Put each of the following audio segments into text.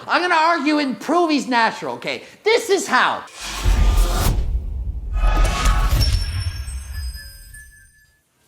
I'm gonna argue and prove he's natural. Okay, this is how.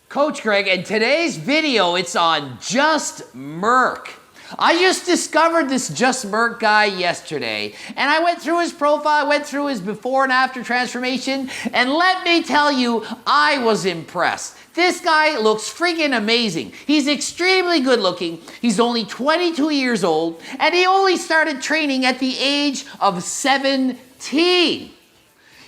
Coach Greg, and today's video, it's on Just Merk. I just discovered this Just Merk guy yesterday, and I went through his profile, went through his before and after transformation, and let me tell you, I was impressed. This guy looks freaking amazing. He's extremely good looking. He's only 22 years old, and he only started training at the age of 17.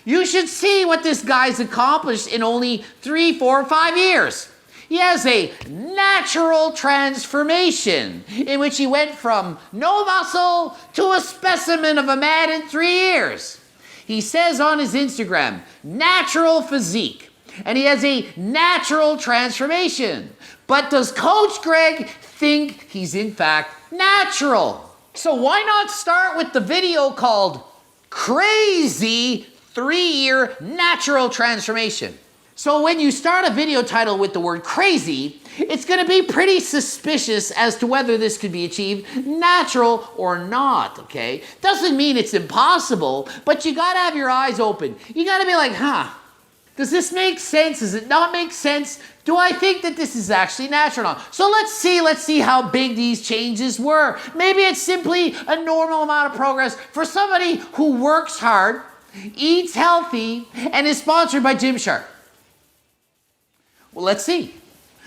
You should see what this guy's accomplished in only 3, 4, 5 years. He has a natural transformation in which he went from no muscle to a specimen of a man in 3 years. He says on his Instagram, natural physique, and he has a natural transformation. But does Coach Greg think he's in fact natural? So why not start with the video called Crazy 3-Year Natural Transformation? So when you start a video title with the word crazy, it's going to be pretty suspicious as to whether this could be achieved natural or not, okay? Doesn't mean it's impossible, but you got to have your eyes open. You got to be like, does this make sense? Does it not make sense? Do I think that this is actually natural or not? So let's see how big these changes were. Maybe it's simply a normal amount of progress for somebody who works hard, eats healthy, and is sponsored by Gymshark. Well, let's see.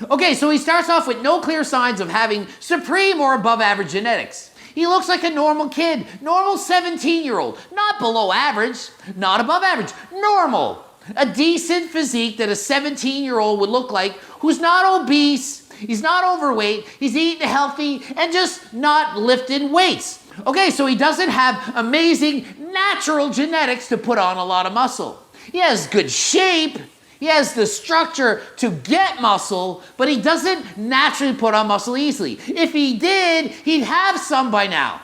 Okay, so he starts off with no clear signs of having supreme or above average genetics. He looks like a normal kid, normal 17-year-old, not below average, not above average, normal. A decent physique that a 17-year-old would look like, who's not obese, he's not overweight, he's eating healthy, and just not lifting weights. Okay, so he doesn't have amazing natural genetics to put on a lot of muscle. He has good shape. He has the structure to get muscle, but he doesn't naturally put on muscle easily. If he did, he'd have some by now.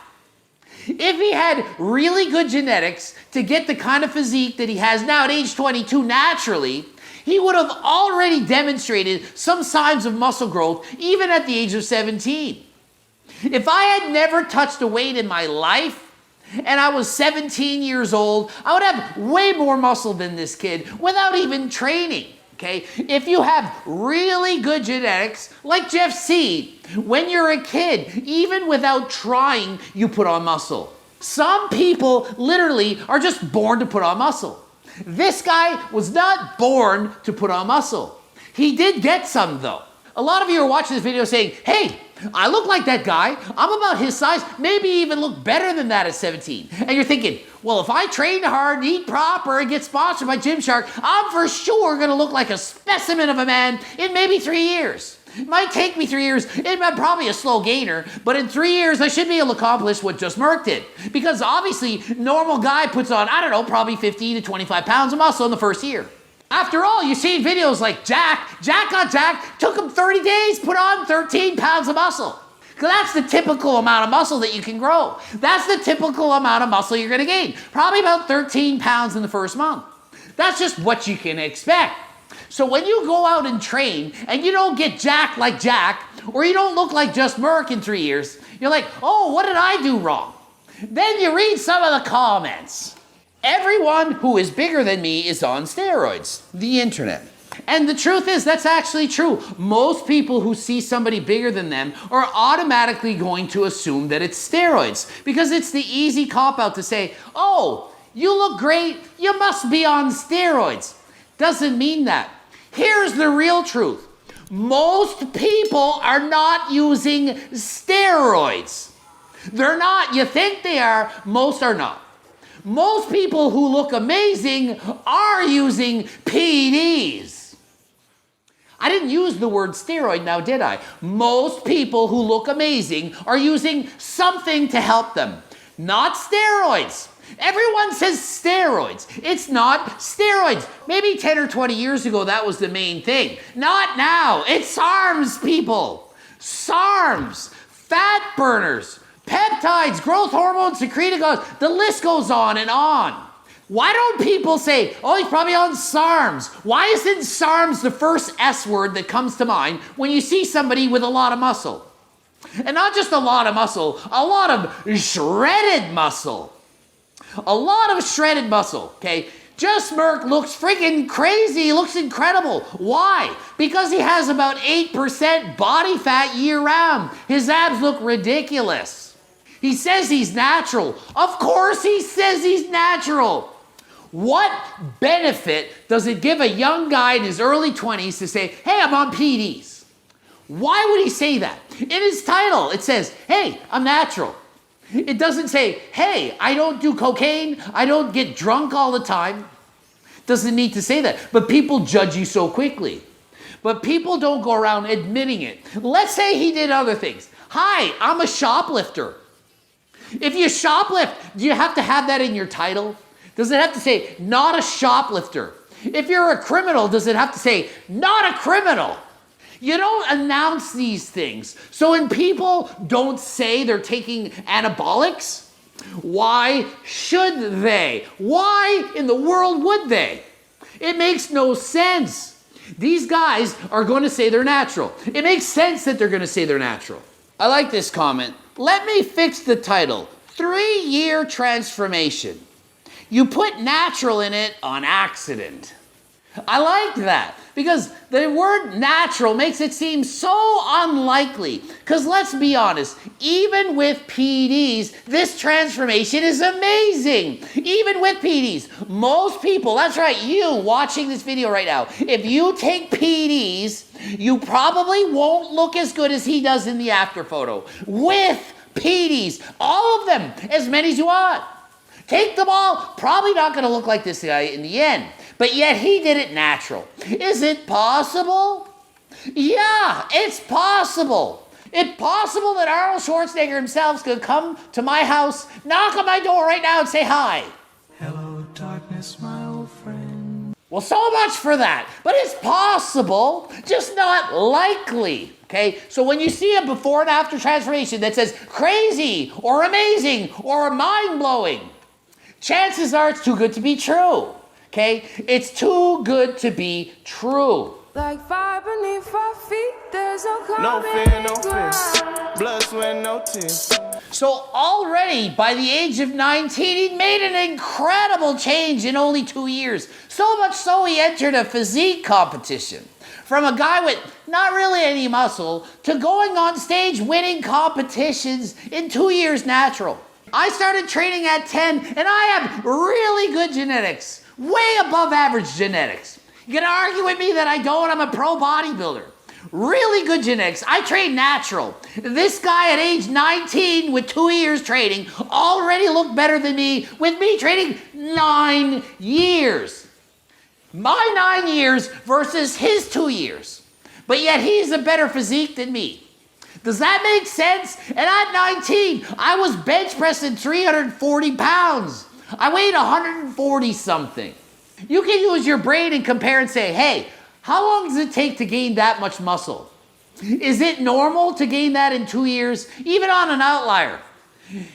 If he had really good genetics to get the kind of physique that he has now at age 22 naturally, he would have already demonstrated some signs of muscle growth even at the age of 17. If I had never touched a weight in my life, and I was 17 years old, I would have way more muscle than this kid without even training, okay? If you have really good genetics, like Jeff C., when you're a kid, even without trying, you put on muscle. Some people literally are just born to put on muscle. This guy was not born to put on muscle. He did get some, though. A lot of you are watching this video saying, hey, I look like that guy. I'm about his size, maybe even look better than that at 17. And you're thinking, well, if I train hard, eat proper, and get sponsored by Gymshark, I'm for sure going to look like a specimen of a man in maybe 3 years. It might take me 3 years. I'm probably a slow gainer, but in 3 years, I should be able to accomplish what Just Merk did. Because obviously, normal guy puts on, I don't know, probably 15 to 25 pounds of muscle in the first year. After all, you see videos like Jack got jacked, took him 30 days, put on 13 pounds of muscle. Because that's the typical amount of muscle that you can grow. That's the typical amount of muscle you're going to gain. Probably about 13 pounds in the first month. That's just what you can expect. So when you go out and train and you don't get jacked like Jack, or you don't look like Just Merk in 3 years, you're like, oh, what did I do wrong? Then you read some of the comments. Everyone who is bigger than me is on steroids. The internet. And the truth is, that's actually true. Most people who see somebody bigger than them are automatically going to assume that it's steroids, because it's the easy cop-out to say, oh, you look great, you must be on steroids. Doesn't mean that. Here's the real truth. Most people are not using steroids. They're not. You think they are, most are not. Most people who look amazing are using PEDs. I didn't use the word steroid now, did I? Most people who look amazing are using something to help them, not steroids. Everyone says steroids. It's not steroids. Maybe 10 or 20 years ago, that was the main thing. Not now. It's SARMs, people. SARMs, fat burners, peptides, growth hormones, secretagogues, the list goes on and on. Why don't people say, oh, he's probably on SARMs? Why isn't SARMs the first S word that comes to mind when you see somebody with a lot of muscle? And not just a lot of muscle, a lot of shredded muscle. A lot of shredded muscle, okay? Just Merk looks freaking crazy. He looks incredible. Why? Because he has about 8% body fat year round. His abs look ridiculous. He says he's natural. Of course he says he's natural. What benefit does it give a young guy in his early 20s to say, hey, I'm on PEDs? Why would he say that? In his title, it says, hey, I'm natural. It doesn't say, hey, I don't do cocaine, I don't get drunk all the time. Doesn't need to say that. But people judge you so quickly. But people don't go around admitting it. Let's say he did other things. Hi, I'm a shoplifter. If you shoplift, do you have to have that in your title? Does it have to say, not a shoplifter? If you're a criminal, does it have to say, not a criminal? You don't announce these things. So when people don't say they're taking anabolics, why should they? Why in the world would they? It makes no sense. These guys are going to say they're natural. It makes sense that they're going to say they're natural. I like this comment. Let me fix the title. 3-year transformation. You put natural in it on accident. I like that because the word natural makes it seem so unlikely. Because let's be honest, even with PEDs, this transformation is amazing. Even with PEDs, most people, that's right, you watching this video right now, if you take PEDs, you probably won't look as good as he does in the after photo. With PEDs, all of them, as many as you want. Take them all, probably not going to look like this guy in the end. But yet he did it natural. Is it possible? Yeah, it's possible. It's possible that Arnold Schwarzenegger himself could come to my house, knock on my door right now and say hi. Hello, darkness, my old friend. Well, so much for that. But it's possible, just not likely. Okay, so when you see a before and after transformation that says crazy or amazing or mind-blowing, chances are it's too good to be true. Okay? It's too good to be true. Like fire beneath our feet, there's no common no fear, no fear. Blood, sweat, no tears. So already by the age of 19, he made an incredible change in only 2 years. So much so he entered a physique competition. From a guy with not really any muscle to going on stage winning competitions in 2 years natural. I started training at 10 and I have really good genetics. Way above average genetics. You can argue with me that I don't, I'm a pro bodybuilder. Really good genetics. I train natural. This guy at age 19 with 2 years training already looked better than me with me training 9 years. My 9 years versus his 2 years. But yet he's a better physique than me. Does that make sense? And at 19, I was bench pressing 340 pounds. I weighed 140 something. You can use your brain and compare and say, hey, how long does it take to gain that much muscle? Is it normal to gain that in 2 years? Even on an outlier,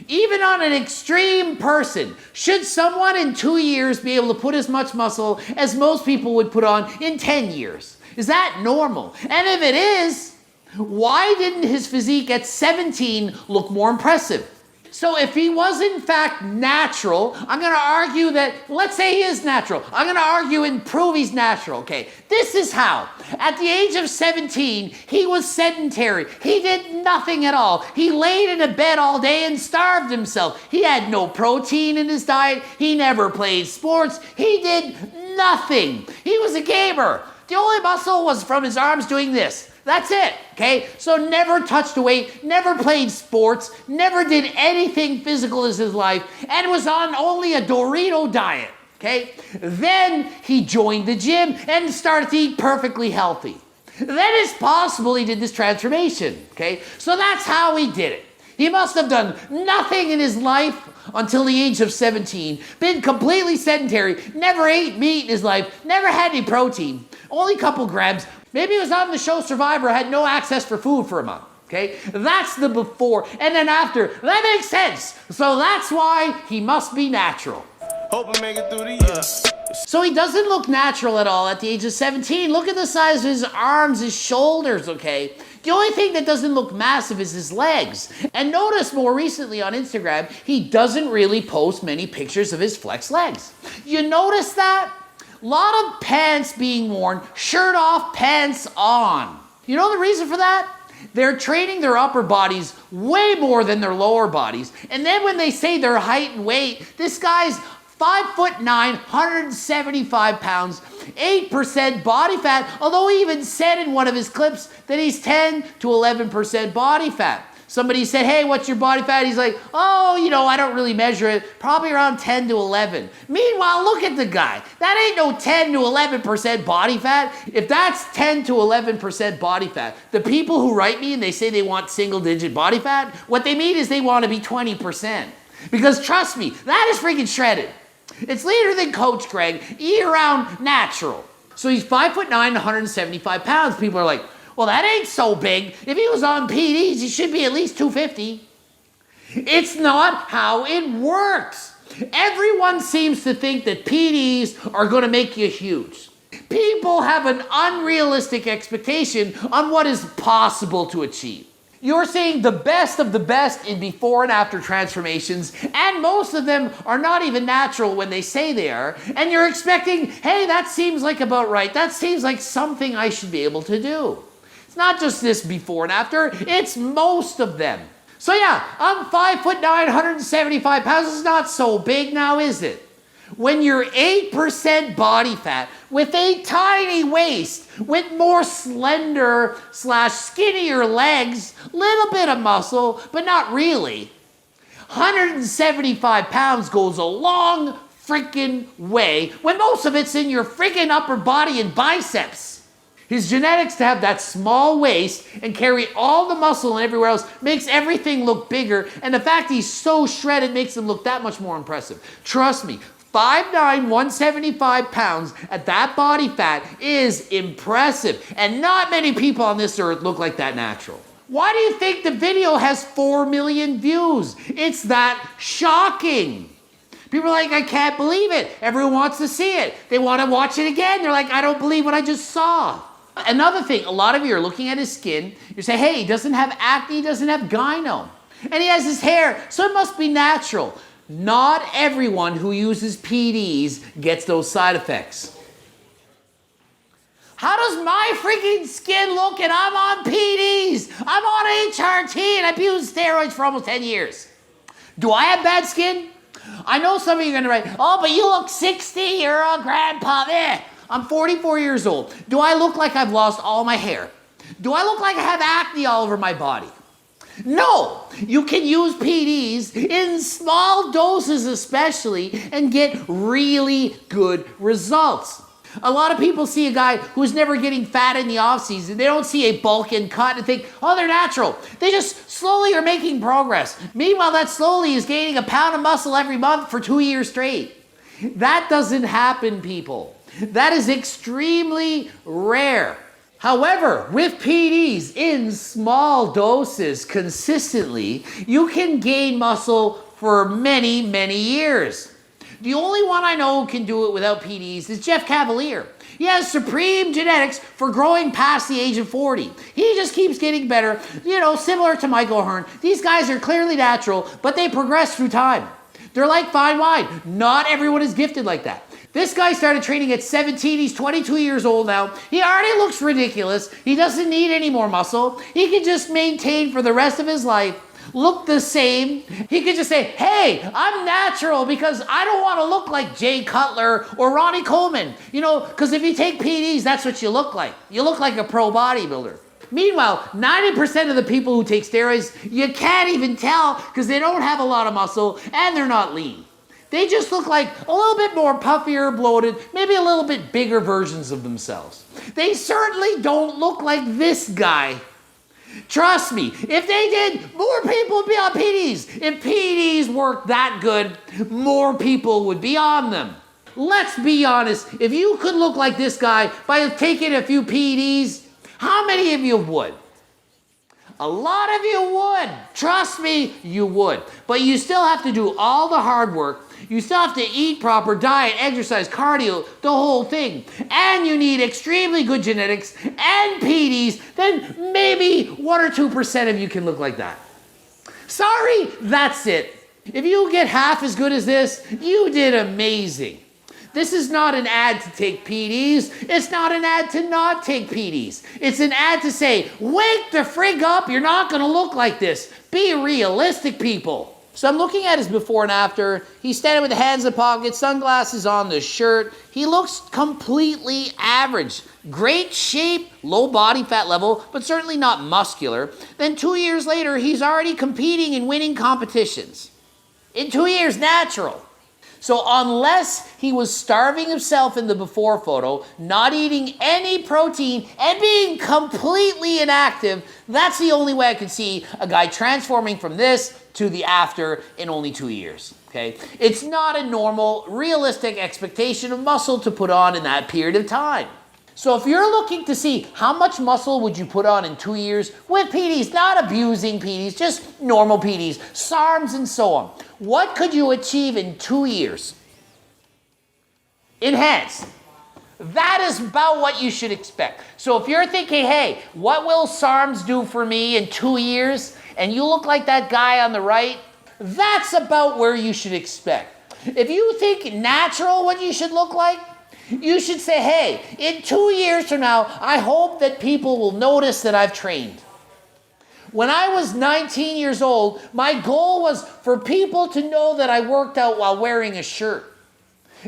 even on an extreme person, should someone in 2 years be able to put as much muscle as most people would put on in 10 years? Is that normal? And if it is, why didn't his physique at 17 look more impressive? So if he was in fact natural, I'm going to argue that, let's say he is natural. I'm going to argue and prove he's natural, okay? This is how. At the age of 17, he was sedentary. He did nothing at all. He laid in a bed all day and starved himself. He had no protein in his diet. He never played sports. He did nothing. He was a gamer. The only muscle was from his arms doing this. That's it, okay? So never touched a weight, never played sports, never did anything physical in his life, and was on only a Dorito diet, okay? Then he joined the gym and started to eat perfectly healthy. Then it's possible he did this transformation, okay? So that's how he did it. He must have done nothing in his life until the age of 17, been completely sedentary, never ate meat in his life, never had any protein, only a couple grams. Maybe he was on the show Survivor, had no access for food for a month, okay? That's the before, and then after. That makes sense. So that's why he must be natural. Hope I make it through the years. So he doesn't look natural at all at the age of 17. Look at the size of his arms, his shoulders, okay? The only thing that doesn't look massive is his legs. And notice more recently on Instagram, he doesn't really post many pictures of his flexed legs. You notice that? A lot of pants being worn, shirt off, pants on. You know the reason for that? They're training their upper bodies way more than their lower bodies. And then when they say their height and weight, this guy's 5'9", 175 pounds, 8% body fat, although he even said in one of his clips that he's 10 to 11% body fat. Somebody said, hey, what's your body fat? He's like, oh, you know, I don't really measure it. Probably around 10 to 11. Meanwhile, look at the guy. That ain't no 10 to 11% body fat. If that's 10 to 11% body fat, the people who write me and they say they want single-digit body fat, what they mean is they want to be 20%. Because trust me, that is freaking shredded. It's leaner than Coach Greg, year-round natural. So he's 5'9", 175 pounds. People are like, well, that ain't so big. If he was on PDs, he should be at least 250. It's not how it works. Everyone seems to think that PDs are going to make you huge. People have an unrealistic expectation on what is possible to achieve. You're seeing the best of the best in before and after transformations, and most of them are not even natural when they say they are, and you're expecting, hey, that seems like about right. That seems like something I should be able to do. It's not just this before and after, it's most of them. So yeah, I'm 5'9", 175 pounds. It's not so big now, is it? When you're 8% body fat, with a tiny waist, with more slender / skinnier legs, little bit of muscle, but not really. 175 pounds goes a long freaking way when most of it's in your freaking upper body and biceps. His genetics to have that small waist and carry all the muscle and everywhere else makes everything look bigger, and the fact he's so shredded makes him look that much more impressive. Trust me, 5'9", 175 pounds at that body fat is impressive, and not many people on this earth look like that natural. Why do you think the video has 4 million views? It's that shocking. People are like, I can't believe it. Everyone wants to see it. They want to watch it again. They're like, I don't believe what I just saw. Another thing, a lot of you are looking at his skin. You say, hey, he doesn't have acne, he doesn't have gyno. And he has his hair, so it must be natural. Not everyone who uses PDs gets those side effects. How does my freaking skin look and I'm on PDs? I'm on HRT and I've used steroids for almost 10 years. Do I have bad skin? I know some of you are going to write, oh, but you look 60, you're a grandpa. I'm 44 years old. Do I look like I've lost all my hair? Do I look like I have acne all over my body? No, you can use PDs in small doses especially and get really good results. A lot of people see a guy who's never getting fat in the off season. They don't see a bulk and cut and think, oh, they're natural. They just slowly are making progress. Meanwhile, that slowly is gaining a pound of muscle every month for 2 years straight. That doesn't happen, people. That is extremely rare. However, with PDs in small doses consistently, you can gain muscle for many, many years. The only one I know who can do it without PDs is Jeff Cavalier. He has supreme genetics for growing past the age of 40. He just keeps getting better, similar to Michael O'Hearn. These guys are clearly natural, but they progress through time. They're like fine wine. Not everyone is gifted like that. This guy started training at 17. He's 22 years old now. He already looks ridiculous. He doesn't need any more muscle. He can just maintain for the rest of his life, look the same. He could just say, hey, I'm natural because I don't want to look like Jay Cutler or Ronnie Coleman. Because if you take PDs, that's what you look like. You look like a pro bodybuilder. Meanwhile, 90% of the people who take steroids, you can't even tell because they don't have a lot of muscle and they're not lean. They just look like a little bit more puffier, bloated, maybe a little bit bigger versions of themselves. They certainly don't look like this guy. Trust me, if they did, more people would be on PDs. If PDs worked that good, more people would be on them. Let's be honest, if you could look like this guy by taking a few PDs, how many of you would? A lot of you would. Trust me, you would. But you still have to do all the hard work. You still have to eat proper diet, exercise, cardio, the whole thing. And you need extremely good genetics and PDs. Then maybe 1 or 2% of you can look like that. Sorry, that's it. If you get half as good as this, you did amazing. This is not an ad to take PDs. It's not an ad to not take PDs. It's an ad to say, wake the frig up, you're not gonna look like this. Be realistic, people. So I'm looking at his before and after. He's standing with the hands in the pockets, sunglasses on the shirt. He looks completely average. Great shape, low body fat level, but certainly not muscular. Then 2 years later, he's already competing and winning competitions. In 2 years, natural. So unless he was starving himself in the before photo, not eating any protein, and being completely inactive, that's the only way I could see a guy transforming from this to the after in only 2 years, okay? It's not a normal, realistic expectation of muscle to put on in that period of time. So if you're looking to see how much muscle would you put on in 2 years with PDs, not abusing PDs, just normal PDs, SARMs and so on, what could you achieve in 2 years? Enhance. That is about what you should expect. So if you're thinking, hey, what will SARMs do for me in 2 years? And you look like that guy on the right, that's about where you should expect. If you think natural what you should look like, you should say, hey, in 2 years from now, I hope that people will notice that I've trained. When I was 19 years old, my goal was for people to know that I worked out while wearing a shirt.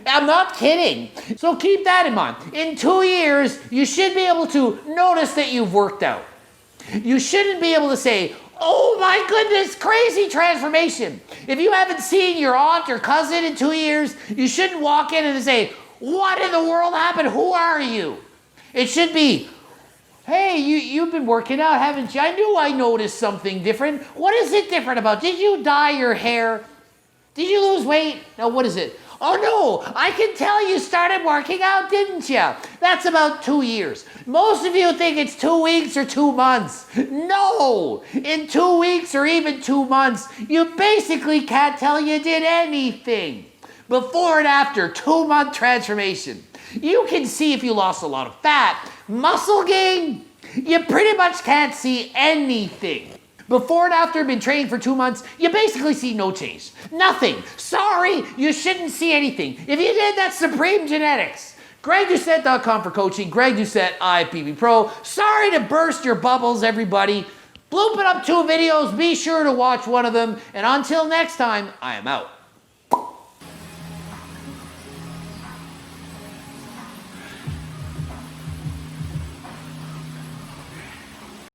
I'm not kidding. So keep that in mind. In 2 years, you should be able to notice that you've worked out. You shouldn't be able to say, oh my goodness, crazy transformation. If you haven't seen your aunt or cousin in 2 years, you shouldn't walk in and say, what in the world happened? Who are you? It should be, hey, you've been working out, haven't you? I knew I noticed something different. What is it different about? Did you dye your hair? Did you lose weight? No, what is it? Oh no, I can tell you started working out, didn't you? That's about 2 years. Most of you think it's 2 weeks or 2 months. No, in 2 weeks or even 2 months, you basically can't tell you did anything. Before and after, 2-month transformation. You can see if you lost a lot of fat. Muscle gain, you pretty much can't see anything. Before and after been training for 2 months, you basically see no change. Nothing. Sorry, you shouldn't see anything. If you did, that's supreme genetics. GregDoucette.com for coaching. Greg Doucette, IFBB Pro. Sorry to burst your bubbles, everybody. Blooping up 2 videos. Be sure to watch one of them. And until next time, I am out.